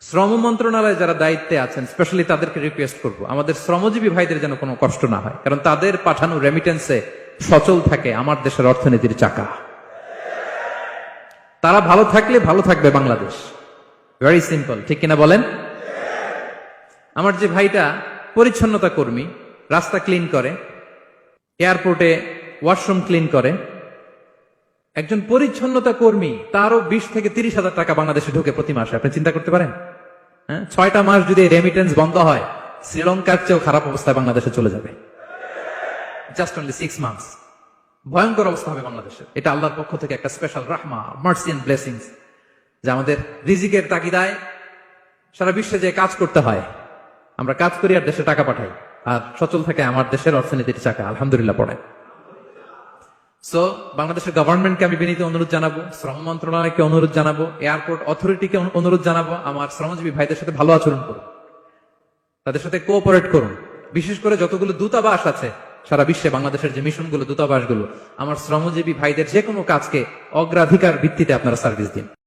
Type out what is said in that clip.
শ্রম মন্ত্রণালয়ে যারা দায়িত্বে আছেন স্পেশালি তাদেরকে রিকোয়েস্ট করব, আমাদের শ্রমজীবী ভাইদের যেন কোনো কষ্ট না হয়, কারণ তাদের পাঠানো রেমিটেন্সে সচল থাকে আমার দেশের অর্থনীতির চাকা। তারা ভালো থাকলে ভালো থাকবে বাংলাদেশ। ভেরি সিম্পল, ঠিক কিনা বলেন? আমার যে ভাইটা পরিচ্ছন্নতা কর্মী, রাস্তা ক্লিন করে, এয়ারপোর্টে ওয়াশরুম ক্লিন করে, একজন পরিচ্ছন্নতা কর্মী, তারও 20 থেকে 30,000 টাকা বাংলাদেশে ঢোকে প্রতি মাসে। আপনি চিন্তা করতে পারেন? হ্যাঁ, 6টা মাস যদি রেমিটেন্স বন্ধ হয়, শ্রীলঙ্কার চেয়েও খারাপ অবস্থায় বাংলাদেশে চলে যাবে। Just only 6 months. ভয়ঙ্কর অবস্থা হবে বাংলাদেশে। এটা আল্লাহর পক্ষ থেকে একটা স্পেশাল রাহমা, মার্সি এন্ড ব্লেসিংস, যে আমাদের রিজিকের তাগিদায় সারা বিশ্বে যে কাজ করতে হয়, আমরা কাজ করি আর দেশে টাকা পাঠাই, আর সচল থাকে আমার দেশের অর্থনীতির চাকা। আলহামদুলিল্লাহ পড়ে। সো বাংলাদেশের গভর্নমেন্টকে আমি বিনীত অনুরোধ জানাবো, শ্রম মন্ত্রণালয়কে অনুরোধ জানাবো, এয়ারপোর্ট অথরিটিকে অনুরোধ জানাবো, আমার শ্রমজীবী ভাইদের সাথে ভালো আচরণ করুন, তাদের সাথে কোঅপারেট করুন। বিশেষ করে যতগুলো দূতাবাস আছে সারা বিশ্বে, বাংলাদেশের যে মিশনগুলো, দূতাবাসগুলো, আমার শ্রমজীবী ভাইদের যে কোনো কাজকে অগ্রাধিকার ভিত্তিতে আপনারা সার্ভিস দিন।